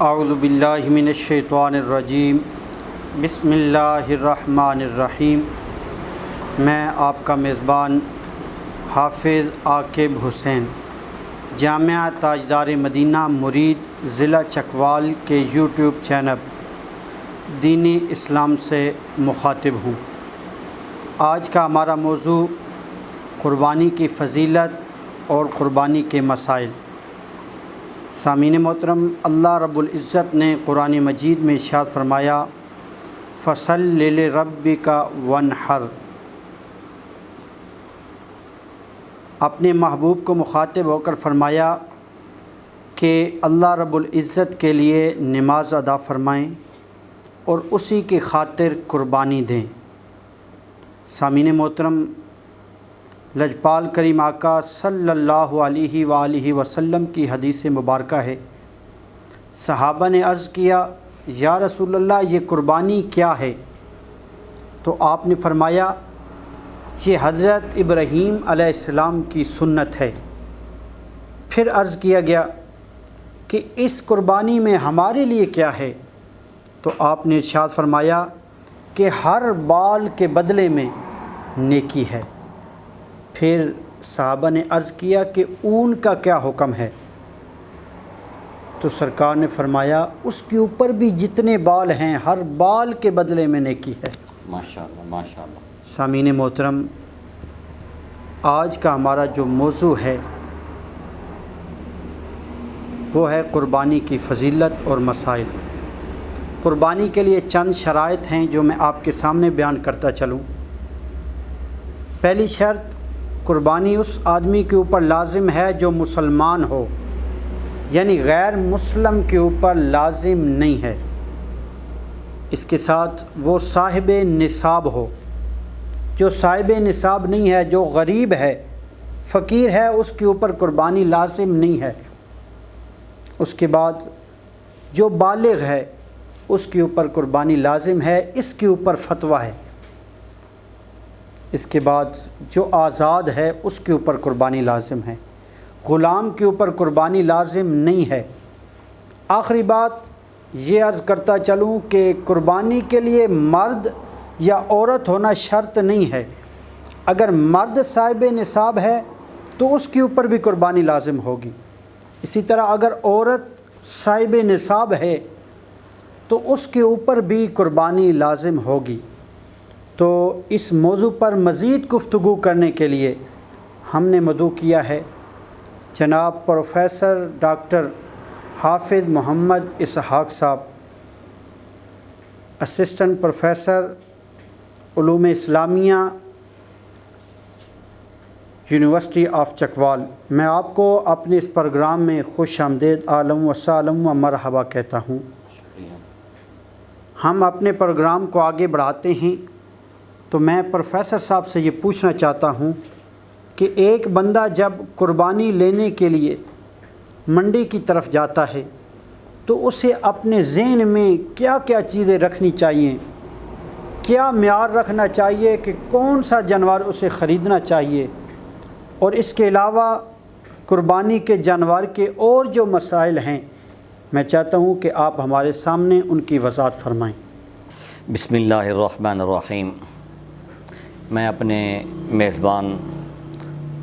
اعوذ باللہ من الشیطان الرجیم بسم اللہ الرحمن الرحیم۔ میں آپ کا میزبان حافظ عاقب حسین جامعہ تاجدار مدینہ مرید ضلع چکوال کے یوٹیوب چینل دینی اسلام سے مخاطب ہوں۔ آج کا ہمارا موضوع قربانی کی فضیلت اور قربانی کے مسائل۔ سامعین محترم، اللہ رب العزت نے قرآن مجید میں ارشاد فرمایا فَصَلِّ لِرَبِّكَ وَانْحَرْ۔ اپنے محبوب کو مخاطب ہو کر فرمایا کہ اللہ رب العزت کے لیے نماز ادا فرمائیں اور اسی کی خاطر قربانی دیں۔ سامعین محترم، لجپال کریم آقا صلی اللہ علیہ وآلہ وسلم کی حدیث مبارکہ ہے، صحابہ نے عرض کیا یا رسول اللہ یہ قربانی کیا ہے؟ تو آپ نے فرمایا یہ حضرت ابراہیم علیہ السلام کی سنت ہے۔ پھر عرض کیا گیا کہ اس قربانی میں ہمارے لیے کیا ہے؟ تو آپ نے ارشاد فرمایا کہ ہر بال کے بدلے میں نیکی ہے۔ پھر صحابہ نے عرض کیا کہ اون کا کیا حکم ہے؟ تو سرکار نے فرمایا اس کے اوپر بھی جتنے بال ہیں ہر بال کے بدلے میں نیکی ہے۔ ماشاءاللہ ماشاءاللہ۔ سامعین محترم، آج کا ہمارا جو موضوع ہے وہ ہے قربانی کی فضیلت اور مسائل۔ قربانی کے لیے چند شرائط ہیں جو میں آپ کے سامنے بیان کرتا چلوں۔ پہلی شرط، قربانی اس آدمی کے اوپر لازم ہے جو مسلمان ہو، یعنی غیر مسلم کے اوپر لازم نہیں ہے۔ اس کے ساتھ وہ صاحب نصاب ہو۔ جو صاحب نصاب نہیں ہے، جو غریب ہے، فقیر ہے، اس کے اوپر قربانی لازم نہیں ہے۔ اس کے بعد جو بالغ ہے اس کے اوپر قربانی لازم ہے، اس کے اوپر فتویٰ ہے۔ اس کے بعد جو آزاد ہے اس کے اوپر قربانی لازم ہے، غلام کے اوپر قربانی لازم نہیں ہے۔ آخری بات یہ عرض کرتا چلوں کہ قربانی کے لیے مرد یا عورت ہونا شرط نہیں ہے۔ اگر مرد صاحب نصاب ہے تو اس کے اوپر بھی قربانی لازم ہوگی۔ اسی طرح اگر عورت صاحب نصاب ہے تو اس کے اوپر بھی قربانی لازم ہوگی۔ تو اس موضوع پر مزید گفتگو کرنے کے لیے ہم نے مدعو کیا ہے جناب پروفیسر ڈاکٹر حافظ محمد اسحاق صاحب، اسسٹنٹ پروفیسر علوم اسلامیہ یونیورسٹی آف چکوال۔ میں آپ کو اپنے اس پروگرام میں خوش آمدید، اہلاً و سہلاً و مرحبا کہتا ہوں۔ ہم اپنے پروگرام کو آگے بڑھاتے ہیں تو میں پروفیسر صاحب سے یہ پوچھنا چاہتا ہوں کہ ایک بندہ جب قربانی لینے کے لیے منڈی کی طرف جاتا ہے تو اسے اپنے ذہن میں کیا کیا چیزیں رکھنی چاہیے، کیا معیار رکھنا چاہیے کہ کون سا جانور اسے خریدنا چاہیے، اور اس کے علاوہ قربانی کے جانور کے اور جو مسائل ہیں میں چاہتا ہوں کہ آپ ہمارے سامنے ان کی وضاحت فرمائیں۔ بسم اللہ الرحمن الرحیم۔ میں اپنے میزبان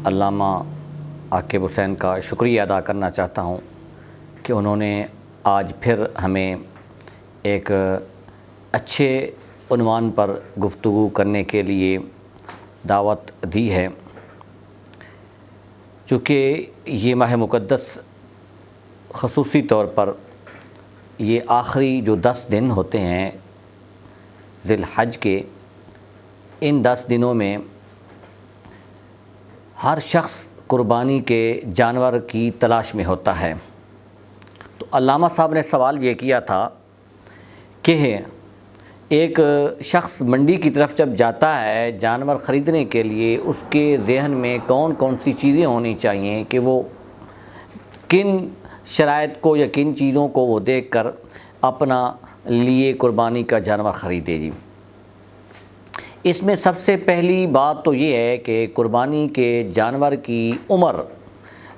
علامہ عاقب حسین کا شکریہ ادا کرنا چاہتا ہوں کہ انہوں نے آج پھر ہمیں ایک اچھے عنوان پر گفتگو کرنے کے لیے دعوت دی ہے۔ چونکہ یہ ماہ مقدس خصوصی طور پر یہ آخری جو 10 دن ہوتے ہیں ذی الحج کے، ان 10 دنوں میں ہر شخص قربانی کے جانور کی تلاش میں ہوتا ہے۔ تو علامہ صاحب نے سوال یہ کیا تھا کہ ایک شخص منڈی کی طرف جب جاتا ہے جانور خریدنے کے لیے، اس کے ذہن میں کون کون سی چیزیں ہونی چاہیے کہ وہ کن شرائط کو یا کن چیزوں کو وہ دیکھ کر اپنا لیے قربانی کا جانور خریدے جی۔ اس میں سب سے پہلی بات تو یہ ہے کہ قربانی کے جانور کی عمر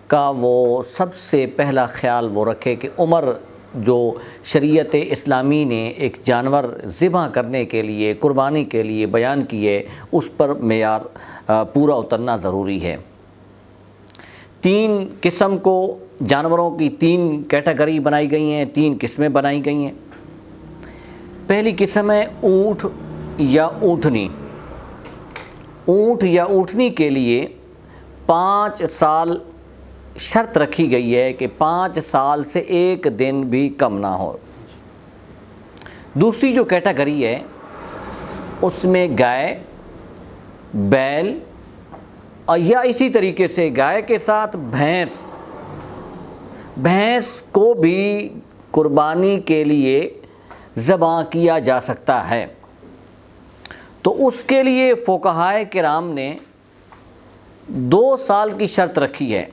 کا وہ سب سے پہلا خیال وہ رکھے کہ عمر جو شریعت اسلامی نے ایک جانور ذبح کرنے کے لیے، قربانی کے لیے بیان کی ہے، اس پر معیار پورا اترنا ضروری ہے۔ 3 قسم کو جانوروں کی 3 کیٹیگری بنائی گئی ہیں، 3 قسمیں بنائی گئی ہیں۔ پہلی قسم ہے اونٹ یا اونٹنی۔ اونٹ یا اونٹنی کے لیے 5 سال شرط رکھی گئی ہے کہ 5 سال سے 1 دن بھی کم نہ ہو۔ دوسری جو کیٹیگری ہے اس میں گائے، بیل یا اسی طریقے سے گائے کے ساتھ بھینس کو بھی قربانی کے لیے ذبح کیا جا سکتا ہے۔ تو اس کے لیے فقہائے کرام نے 2 سال کی شرط رکھی ہے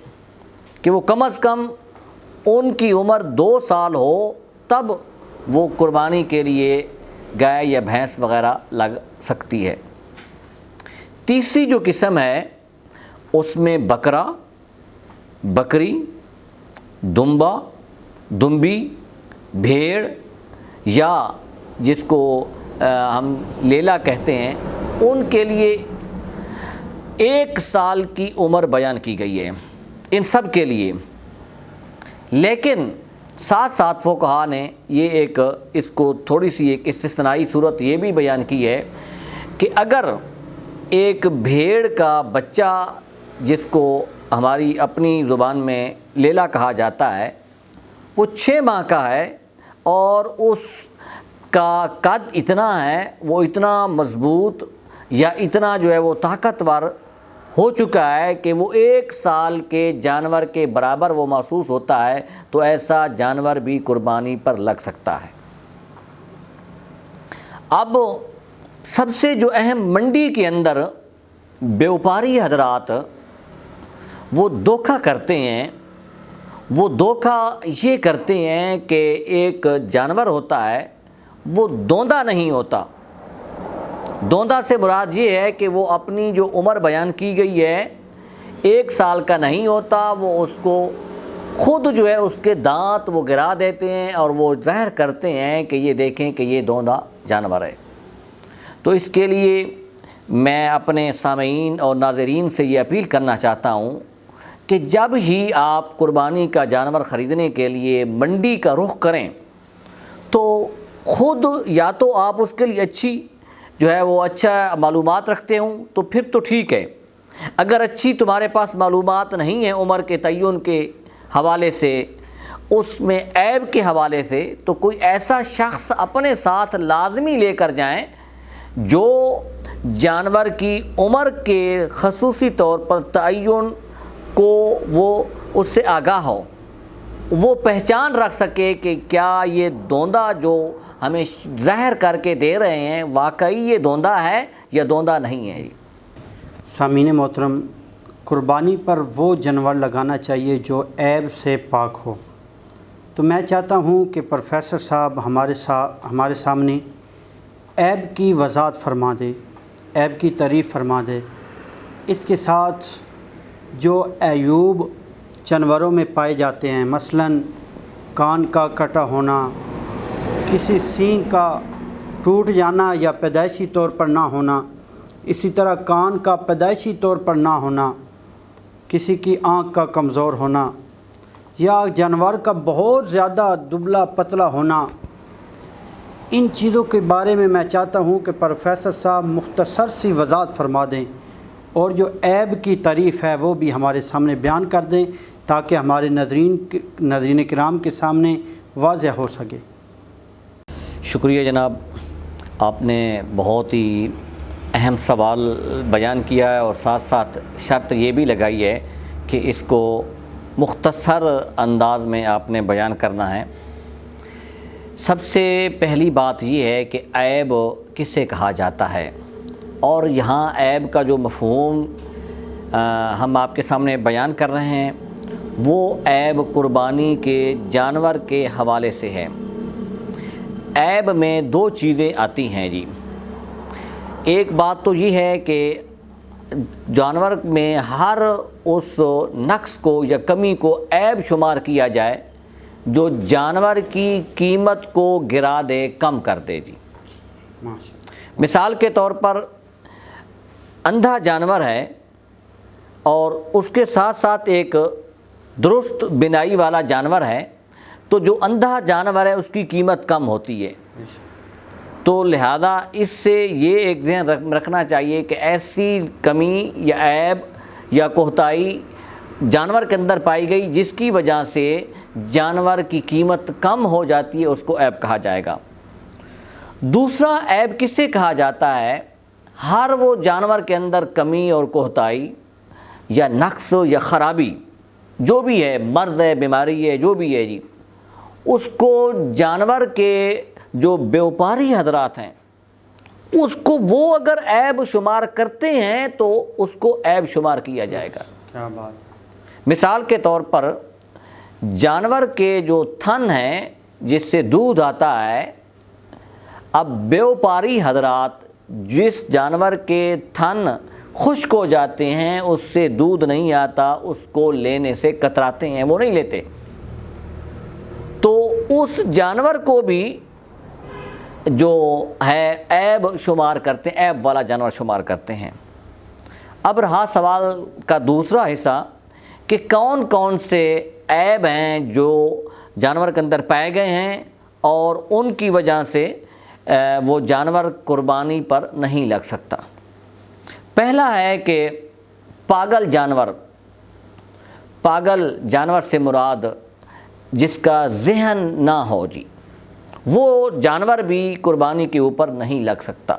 کہ وہ کم از کم ان کی عمر 2 سال ہو، تب وہ قربانی کے لیے گائے یا بھینس وغیرہ لگ سکتی ہے۔ تیسری جو قسم ہے اس میں بکرا، بکری، دمبا، دمبی، بھیڑ یا جس کو ہم لیلا کہتے ہیں، ان کے لیے 1 سال کی عمر بیان کی گئی ہے ان سب کے لیے۔ لیکن ساتھ ساتھ فقہا نے یہ اس کو تھوڑی سی ایک استثنائی صورت یہ بھی بیان کی ہے کہ اگر ایک بھیڑ کا بچہ، جس کو ہماری اپنی زبان میں لیلا کہا جاتا ہے، وہ 6 ماہ کا ہے اور اس کا قد اتنا ہے، وہ اتنا مضبوط یا اتنا جو ہے وہ طاقتور ہو چکا ہے کہ وہ 1 سال کے جانور کے برابر وہ محسوس ہوتا ہے، تو ایسا جانور بھی قربانی پر لگ سکتا ہے۔ اب سب سے جو اہم منڈی کے اندر بیوپاری حضرات وہ دھوکہ کرتے ہیں، وہ دھوکہ یہ کرتے ہیں کہ ایک جانور ہوتا ہے وہ دوندا نہیں ہوتا۔ دوندا سے مراد یہ ہے کہ وہ اپنی جو عمر بیان کی گئی ہے 1 سال کا نہیں ہوتا، وہ اس کو خود جو ہے اس کے دانت وہ گرا دیتے ہیں اور وہ ظاہر کرتے ہیں کہ یہ دیکھیں کہ یہ دوندا جانور ہے۔ تو اس کے لیے میں اپنے سامعین اور ناظرین سے یہ اپیل کرنا چاہتا ہوں کہ جب ہی آپ قربانی کا جانور خریدنے کے لیے منڈی کا رخ کریں تو خود یا تو آپ اس کے لیے اچھا معلومات رکھتے ہوں تو پھر تو ٹھیک ہے۔ اگر اچھی تمہارے پاس معلومات نہیں ہیں عمر کے تعین کے حوالے سے، اس میں عیب کے حوالے سے، تو کوئی ایسا شخص اپنے ساتھ لازمی لے کر جائیں جو جانور کی عمر کے خصوصی طور پر تعین کو وہ اس سے آگاہ ہو، وہ پہچان رکھ سکے کہ کیا یہ دوندا جو ہمیں ظاہر کر کے دے رہے ہیں واقعی یہ دوندا ہے یا دوندا نہیں ہے۔ سامعین محترم، قربانی پر وہ جانور لگانا چاہیے جو عیب سے پاک ہو۔ تو میں چاہتا ہوں کہ پروفیسر صاحب ہمارے سامنے عیب کی وضاحت فرما دے، عیب کی تعریف فرما دے، اس کے ساتھ جو عیوب جانوروں میں پائے جاتے ہیں، مثلاً کان کا کٹا ہونا، کسی سینگ کا ٹوٹ جانا یا پیدائشی طور پر نہ ہونا، اسی طرح کان کا پیدائشی طور پر نہ ہونا، کسی کی آنکھ کا کمزور ہونا یا جانور کا بہت زیادہ دبلا پتلا ہونا، ان چیزوں کے بارے میں میں چاہتا ہوں کہ پروفیسر صاحب مختصر سی وضاحت فرما دیں اور جو عیب کی تعریف ہے وہ بھی ہمارے سامنے بیان کر دیں تاکہ ہمارے ناظرین کرام کے سامنے واضح ہو سکے۔ شکریہ جناب، آپ نے بہت ہی اہم سوال بیان کیا ہے اور ساتھ ساتھ شرط یہ بھی لگائی ہے کہ اس کو مختصر انداز میں آپ نے بیان کرنا ہے۔ سب سے پہلی بات یہ ہے کہ عیب کسے کہا جاتا ہے، اور یہاں عیب کا جو مفہوم ہم آپ کے سامنے بیان کر رہے ہیں وہ عیب قربانی کے جانور کے حوالے سے ہے۔ عیب میں 2 چیزیں آتی ہیں جی۔ ایک بات تو یہ ہے کہ جانور میں ہر اس نقص کو یا کمی کو عیب شمار کیا جائے جو جانور کی قیمت کو گرا دے، کم کر دے جی۔ مثال کے طور پر اندھا جانور ہے اور اس کے ساتھ ساتھ ایک درست بینائی والا جانور ہے، تو جو اندھا جانور ہے اس کی قیمت کم ہوتی ہے۔ تو لہذا اس سے یہ ایک ذہن رکھنا چاہیے کہ ایسی کمی یا عیب یا کوتاہی جانور کے اندر پائی گئی جس کی وجہ سے جانور کی قیمت کم ہو جاتی ہے، اس کو عیب کہا جائے گا۔ دوسرا عیب کس سے کہا جاتا ہے؟ ہر وہ جانور کے اندر کمی اور کوتاہی یا نقص یا خرابی جو بھی ہے، مرض ہے، بیماری ہے، جو بھی ہے جی، اس کو جانور کے جو بیوپاری حضرات ہیں اس کو وہ اگر عیب شمار کرتے ہیں تو اس کو عیب شمار کیا جائے گا۔ کیا بات۔ مثال کے طور پر جانور کے جو تھن ہیں جس سے دودھ آتا ہے، اب بیوپاری حضرات جس جانور کے تھن خشک ہو جاتے ہیں، اس سے دودھ نہیں آتا، اس کو لینے سے کتراتے ہیں، وہ نہیں لیتے، تو اس جانور کو بھی جو ہے عیب شمار کرتے ہیں، عیب والا جانور شمار کرتے ہیں۔ اب رہا سوال کا دوسرا حصہ کہ کون کون سے عیب ہیں جو جانور کے اندر پائے گئے ہیں اور ان کی وجہ سے وہ جانور قربانی پر نہیں لگ سکتا۔ پہلا ہے کہ پاگل جانور۔ پاگل جانور سے مراد جس کا ذہن نہ ہو جی، وہ جانور بھی قربانی کے اوپر نہیں لگ سکتا۔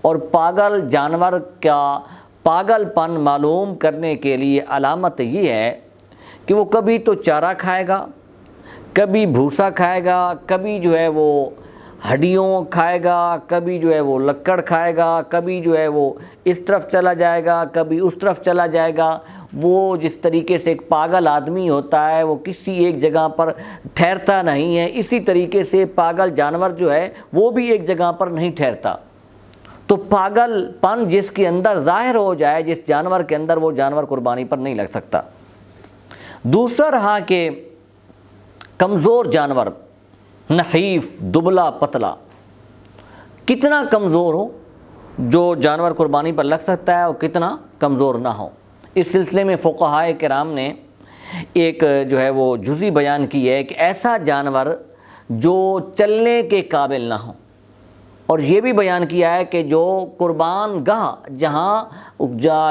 اور پاگل جانور کا پاگل پن معلوم کرنے کے لیے علامت یہ ہے کہ وہ کبھی تو چارہ کھائے گا، کبھی بھوسا کھائے گا، کبھی جو ہے وہ ہڈیوں کھائے گا، کبھی جو ہے وہ لکڑ کھائے گا، کبھی جو ہے وہ اس طرف چلا جائے گا، کبھی اس طرف چلا جائے گا۔ وہ جس طریقے سے ایک پاگل آدمی ہوتا ہے، وہ کسی ایک جگہ پر ٹھہرتا نہیں ہے، اسی طریقے سے پاگل جانور جو ہے وہ بھی ایک جگہ پر نہیں ٹھہرتا۔ تو پاگل پن جس کے اندر ظاہر ہو جائے، جس جانور کے اندر، وہ جانور قربانی پر نہیں لگ سکتا۔ دوسرا رہا کہ کمزور جانور، نحیف، دبلا پتلا، کتنا کمزور ہو جو جانور قربانی پر لگ سکتا ہے اور کتنا کمزور نہ ہو۔ اس سلسلے میں فقہائے کرام نے ایک جو ہے وہ جزی بیان کی ہے کہ ایسا جانور جو چلنے کے قابل نہ ہو، اور یہ بھی بیان کیا ہے کہ جو قربان گاہ جہاں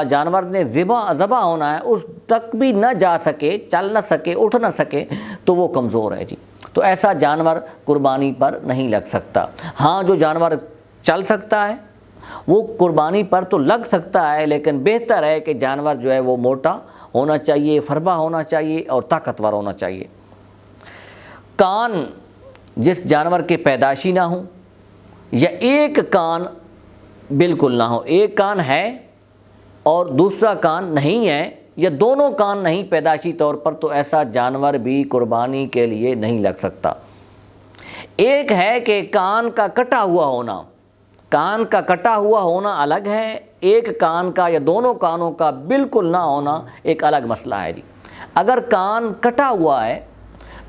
جانور نے ذبح ہونا ہے اس تک بھی نہ جا سکے، چل نہ سکے، اٹھ نہ سکے، تو وہ کمزور ہے جی۔ تو ایسا جانور قربانی پر نہیں لگ سکتا۔ ہاں جو جانور چل سکتا ہے وہ قربانی پر تو لگ سکتا ہے، لیکن بہتر ہے کہ جانور جو ہے وہ موٹا ہونا چاہیے، فربا ہونا چاہیے اور طاقتور ہونا چاہیے۔ کان جس جانور کے پیدائشی نہ ہوں، یا ایک کان بالکل نہ ہو، ایک کان ہے اور دوسرا کان نہیں ہے، یا دونوں کان نہیں پیدائشی طور پر، تو ایسا جانور بھی قربانی کے لیے نہیں لگ سکتا۔ ایک ہے کہ کان کا کٹا ہوا ہونا، کان کا کٹا ہوا ہونا الگ ہے، ایک کان کا یا دونوں کانوں کا بالکل نہ ہونا ایک الگ مسئلہ ہے جی۔ اگر کان کٹا ہوا ہے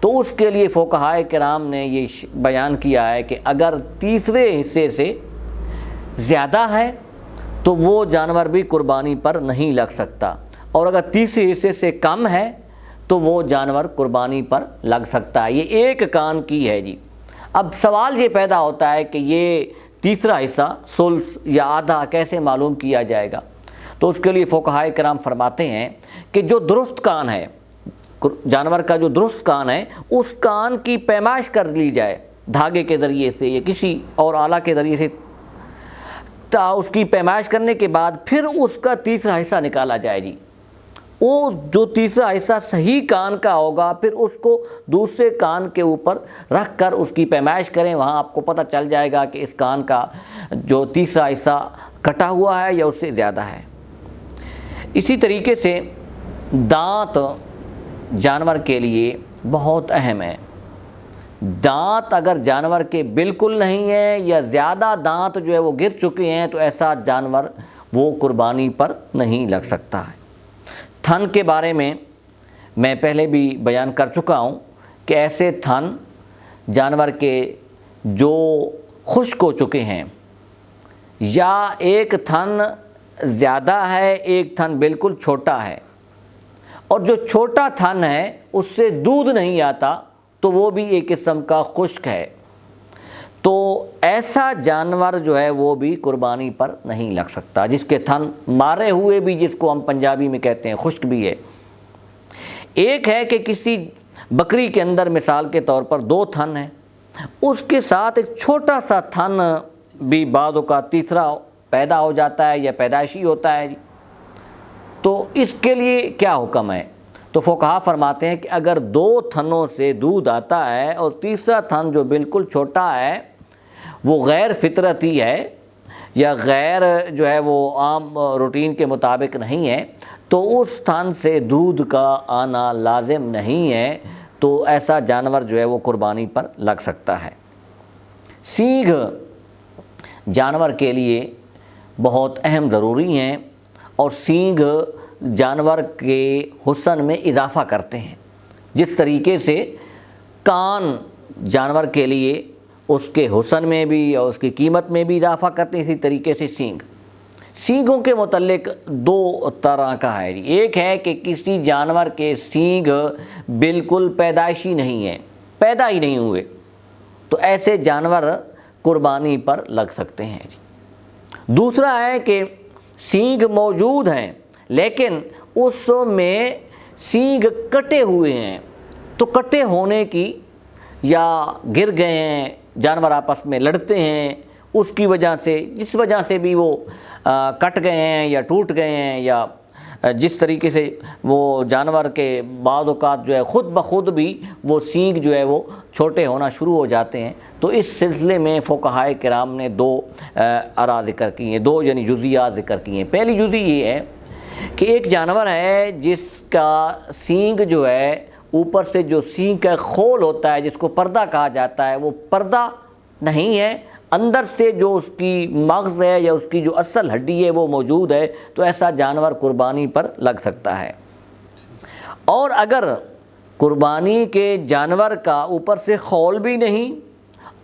تو اس کے لیے فقہائے کرام نے یہ بیان کیا ہے کہ اگر تیسرے حصے سے زیادہ ہے تو وہ جانور بھی قربانی پر نہیں لگ سکتا، اور اگر تیسرے حصے سے کم ہے تو وہ جانور قربانی پر لگ سکتا ہے۔ یہ ایک کان کی ہے جی۔ اب سوال یہ پیدا ہوتا ہے کہ یہ تیسرا حصہ ثلث یا آدھا کیسے معلوم کیا جائے گا؟ تو اس کے لیے فقہائے کرام فرماتے ہیں کہ جو درست کان ہے، جانور کا جو درست کان ہے، اس کان کی پیمائش کر لی جائے دھاگے کے ذریعے سے یا کسی اور آلہ کے ذریعے سے، اس کی پیمائش کرنے کے بعد پھر اس کا تیسرا حصہ نکالا جائے جی۔ وہ جو تیسرا حصہ صحیح کان کا ہوگا، پھر اس کو دوسرے کان کے اوپر رکھ کر اس کی پیمائش کریں، وہاں آپ کو پتہ چل جائے گا کہ اس کان کا جو تیسرا حصہ کٹا ہوا ہے یا اس سے زیادہ ہے۔ اسی طریقے سے دانت جانور کے لیے بہت اہم ہے۔ دانت اگر جانور کے بالکل نہیں ہیں یا زیادہ دانت جو ہے وہ گر چکے ہیں تو ایسا جانور وہ قربانی پر نہیں لگ سکتا ہے۔ تھن کے بارے میں پہلے بھی بیان کر چکا ہوں کہ ایسے تھن جانور کے جو خشک ہو چکے ہیں، یا ایک تھن زیادہ ہے، ایک تھن بالکل چھوٹا ہے، اور جو چھوٹا تھن ہے اس سے دودھ نہیں آتا تو وہ بھی ایک قسم کا خشک ہے، تو ایسا جانور جو ہے وہ بھی قربانی پر نہیں لگ سکتا، جس کے تھن مارے ہوئے بھی، جس کو ہم پنجابی میں کہتے ہیں خشک بھی ہے۔ ایک ہے کہ کسی بکری کے اندر مثال کے طور پر 2 تھن ہیں، اس کے ساتھ ایک چھوٹا سا تھن بھی بعض اوقات تیسرا پیدا ہو جاتا ہے یا پیدائشی ہوتا ہے، تو اس کے لیے کیا حکم ہے؟ تو فقہا فرماتے ہیں کہ اگر 2 تھنوں سے دودھ آتا ہے اور تیسرا تھن جو بالکل چھوٹا ہے وہ غیر فطرتی ہے یا غیر جو ہے وہ عام روٹین کے مطابق نہیں ہے، تو اس تھن سے دودھ کا آنا لازم نہیں ہے، تو ایسا جانور جو ہے وہ قربانی پر لگ سکتا ہے۔ سینگ جانور کے لیے بہت اہم ضروری ہیں، اور سینگ جانور کے حسن میں اضافہ کرتے ہیں۔ جس طریقے سے کان جانور کے لیے اس کے حسن میں بھی اور اس کی قیمت میں بھی اضافہ کرتے ہیں، اسی طریقے سے سینگوں کے متعلق 2 طرح کا ہے۔ ایک ہے کہ کسی جانور کے سینگ بالکل پیدائشی نہیں ہیں، پیدا ہی نہیں ہوئے، تو ایسے جانور قربانی پر لگ سکتے ہیں۔ دوسرا ہے کہ سینگ موجود ہیں لیکن اس میں سینگ کٹے ہوئے ہیں، تو کٹے ہونے کی یا گر گئے ہیں، جانور آپس میں لڑتے ہیں، اس کی وجہ سے، جس وجہ سے بھی وہ کٹ گئے ہیں یا ٹوٹ گئے ہیں، یا جس طریقے سے وہ جانور کے بعض اوقات جو ہے خود بخود بھی وہ سینگ جو ہے وہ چھوٹے ہونا شروع ہو جاتے ہیں، تو اس سلسلے میں فقہائے کرام نے 2 آراء ذکر کی ہیں، 2 یعنی جزیات ذکر کی ہیں۔ پہلی جزی یہ ہے کہ ایک جانور ہے جس کا سینگ جو ہے اوپر سے جو سینگ کا خول ہوتا ہے، جس کو پردہ کہا جاتا ہے، وہ پردہ نہیں ہے، اندر سے جو اس کی مغز ہے یا اس کی جو اصل ہڈی ہے وہ موجود ہے، تو ایسا جانور قربانی پر لگ سکتا ہے۔ اور اگر قربانی کے جانور کا اوپر سے خول بھی نہیں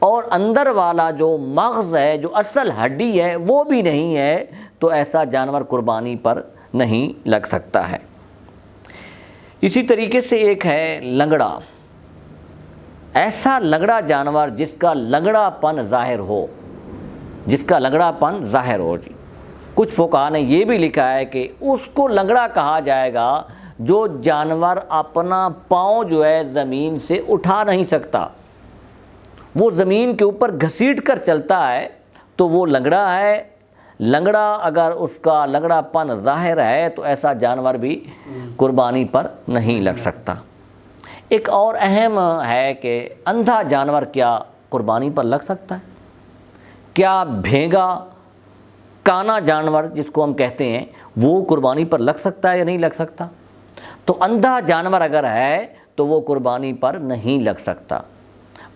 اور اندر والا جو مغز ہے، جو اصل ہڈی ہے، وہ بھی نہیں ہے، تو ایسا جانور قربانی پر نہیں لگ سکتا ہے۔ اسی طریقے سے ایک ہے لنگڑا، ایسا لنگڑا جانور جس کا لنگڑا پن ظاہر ہو، جی۔ کچھ فقہا نے یہ بھی لکھا ہے کہ اس کو لنگڑا کہا جائے گا جو جانور اپنا پاؤں جو ہے زمین سے اٹھا نہیں سکتا، وہ زمین کے اوپر گھسیٹ کر چلتا ہے، تو وہ لنگڑا ہے۔ لنگڑا اگر اس کا لنگڑا پن ظاہر ہے تو ایسا جانور بھی قربانی پر نہیں لگ سکتا۔ ایک اور اہم ہے کہ اندھا جانور کیا قربانی پر لگ سکتا ہے؟ کیا بھینگا کانا جانور جس کو ہم کہتے ہیں وہ قربانی پر لگ سکتا ہے یا نہیں لگ سکتا؟ تو اندھا جانور اگر ہے تو وہ قربانی پر نہیں لگ سکتا۔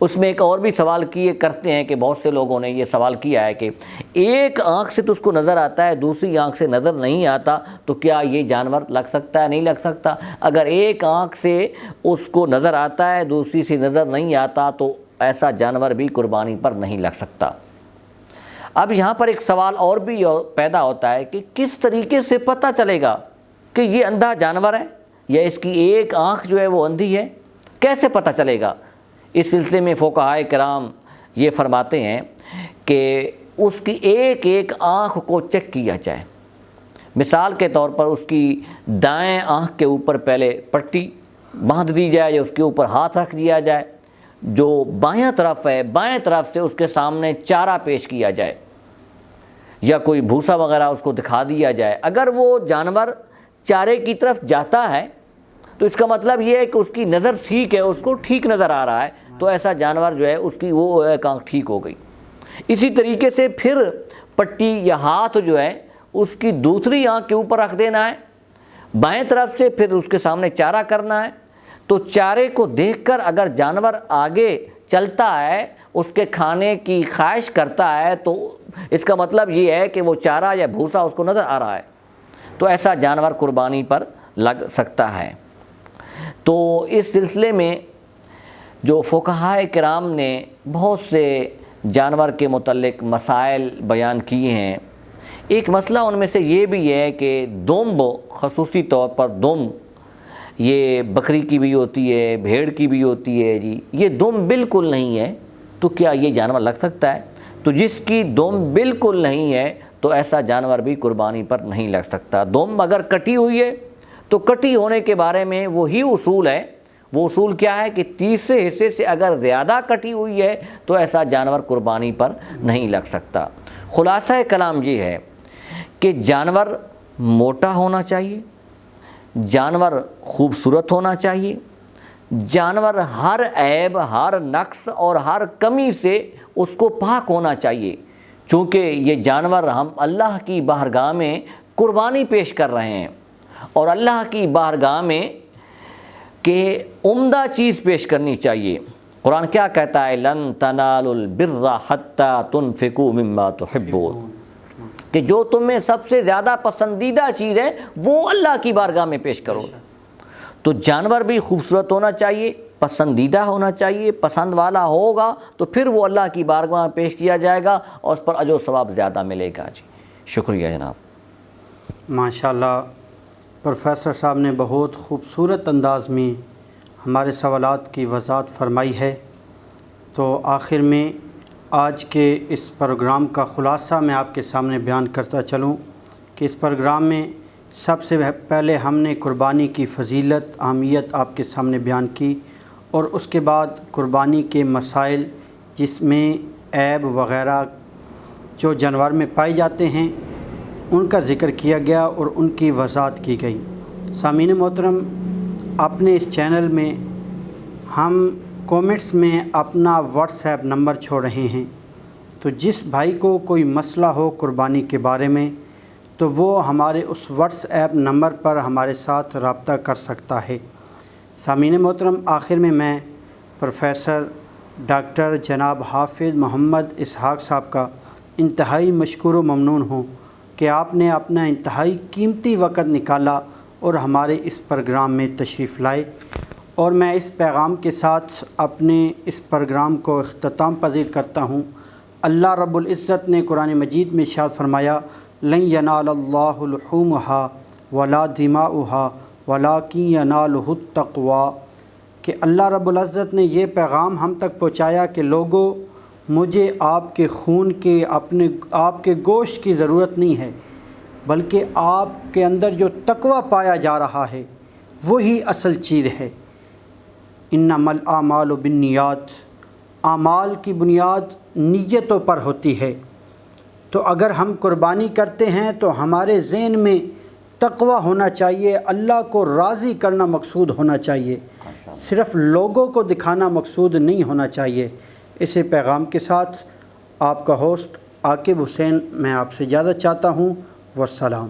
اس میں ایک اور بھی سوال کرتے ہیں کہ بہت سے لوگوں نے یہ سوال کیا ہے کہ ایک آنکھ سے تو اس کو نظر آتا ہے، دوسری آنکھ سے نظر نہیں آتا، تو کیا یہ جانور لگ سکتا ہے نہیں لگ سکتا؟ اگر ایک آنکھ سے اس کو نظر آتا ہے، دوسری سے نظر نہیں آتا، تو ایسا جانور بھی قربانی پر نہیں لگ سکتا۔ اب یہاں پر ایک سوال اور بھی پیدا ہوتا ہے کہ کس طریقے سے پتہ چلے گا کہ یہ اندھا جانور ہے یا اس کی ایک آنکھ جو ہے وہ اندھی ہے؟ کیسے پتہ چلے گا؟ اس سلسلے میں فقہائے کرام یہ فرماتے ہیں کہ اس کی ایک ایک آنکھ کو چیک کیا جائے۔ مثال کے طور پر اس کی دائیں آنکھ کے اوپر پہلے پٹی باندھ دی جائے یا اس کے اوپر ہاتھ رکھ دیا جائے، جو بائیں طرف ہے بائیں طرف سے اس کے سامنے چارہ پیش کیا جائے یا کوئی بھوسا وغیرہ اس کو دکھا دیا جائے۔ اگر وہ جانور چارے کی طرف جاتا ہے تو اس کا مطلب یہ ہے کہ اس کی نظر ٹھیک ہے، اس کو ٹھیک نظر آ رہا ہے، تو ایسا جانور جو ہے اس کی وہ ایک آنکھ ٹھیک ہو گئی۔ اسی طریقے سے پھر پٹی یا ہاتھ جو ہے اس کی دوسری آنکھ کے اوپر رکھ دینا ہے، بائیں طرف سے پھر اس کے سامنے چارہ کرنا ہے، تو چارے کو دیکھ کر اگر جانور آگے چلتا ہے، اس کے کھانے کی خواہش کرتا ہے، تو اس کا مطلب یہ ہے کہ وہ چارہ یا بھوسا اس کو نظر آ رہا ہے، تو ایسا جانور قربانی پر لگ سکتا ہے۔ تو اس سلسلے میں جو فقہائے کرام نے بہت سے جانور کے متعلق مسائل بیان کیے ہیں، ایک مسئلہ ان میں سے یہ بھی ہے کہ دمب، خصوصی طور پر دمب، یہ بکری کی بھی ہوتی ہے، بھیڑ کی بھی ہوتی ہے جی، یہ دمب بالکل نہیں ہے تو کیا یہ جانور لگ سکتا ہے؟ تو جس کی دمب بالکل نہیں ہے تو ایسا جانور بھی قربانی پر نہیں لگ سکتا۔ دمب اگر کٹی ہوئی ہے تو کٹی ہونے کے بارے میں وہی اصول ہے۔ وہ اصول کیا ہے کہ تیسرے حصے سے اگر زیادہ کٹی ہوئی ہے تو ایسا جانور قربانی پر نہیں لگ سکتا۔ خلاصہ کلام یہ ہے کہ جانور موٹا ہونا چاہیے، جانور خوبصورت ہونا چاہیے، جانور ہر عیب، ہر نقص اور ہر کمی سے اس کو پاک ہونا چاہیے، چونکہ یہ جانور ہم اللہ کی بارگاہ میں قربانی پیش کر رہے ہیں، اور اللہ کی بارگاہ میں کہ عمدہ چیز پیش کرنی چاہیے۔ قرآن کیا کہتا ہے؟ لن تنالوا البر حتی تنفقوا مما تحبون، کہ جو تمہیں سب سے زیادہ پسندیدہ چیز ہے وہ اللہ کی بارگاہ میں پیش کرو۔ تو جانور بھی خوبصورت ہونا چاہیے، پسندیدہ ہونا چاہیے، پسند والا ہوگا تو پھر وہ اللہ کی بارگاہ میں پیش کیا جائے گا اور اس پر اجر و ثواب زیادہ ملے گا جی۔ شکریہ جناب۔ ماشاءاللہ، پروفیسر صاحب نے بہت خوبصورت انداز میں ہمارے سوالات کی وضاحت فرمائی ہے۔ تو آخر میں آج کے اس پروگرام کا خلاصہ میں آپ کے سامنے بیان کرتا چلوں کہ اس پروگرام میں سب سے پہلے ہم نے قربانی کی فضیلت، اہمیت آپ کے سامنے بیان کی، اور اس کے بعد قربانی کے مسائل جس میں عیب وغیرہ جو جانور میں پائے جاتے ہیں ان کا ذکر کیا گیا اور ان کی وضاحت کی گئی۔ سامعین محترم، اپنے اس چینل میں ہم کومنٹس میں اپنا واٹس ایپ نمبر چھوڑ رہے ہیں، تو جس بھائی کو کوئی مسئلہ ہو قربانی کے بارے میں تو وہ ہمارے اس واٹس ایپ نمبر پر ہمارے ساتھ رابطہ کر سکتا ہے۔ سامعین محترم، آخر میں پروفیسر ڈاکٹر جناب حافظ محمد اسحاق صاحب کا انتہائی مشکور و ممنون ہوں کہ آپ نے اپنا انتہائی قیمتی وقت نکالا اور ہمارے اس پروگرام میں تشریف لائے، اور میں اس پیغام کے ساتھ اپنے اس پروگرام کو اختتام پذیر کرتا ہوں۔ اللہ رب العزت نے قرآن مجید میں ارشاد فرمایا، لن ینال اللہ لحومها ولا دماؤها ولکن ینالہ التقوی، کہ اللہ رب العزت نے یہ پیغام ہم تک پہنچایا کہ لوگوں، مجھے آپ کے خون کے، آپ کے گوشت کی ضرورت نہیں ہے، بلکہ آپ کے اندر جو تقوی پایا جا رہا ہے وہی اصل چیز ہے۔ انما الاعمال بالنیات، اعمال کی بنیاد نیتوں پر ہوتی ہے۔ تو اگر ہم قربانی کرتے ہیں تو ہمارے ذہن میں تقوی ہونا چاہیے، اللہ کو راضی کرنا مقصود ہونا چاہیے، صرف لوگوں کو دکھانا مقصود نہیں ہونا چاہیے۔ اسی پیغام کے ساتھ آپ کا ہوسٹ عاقب حسین میں آپ سے اجازت چاہتا ہوں، والسلام۔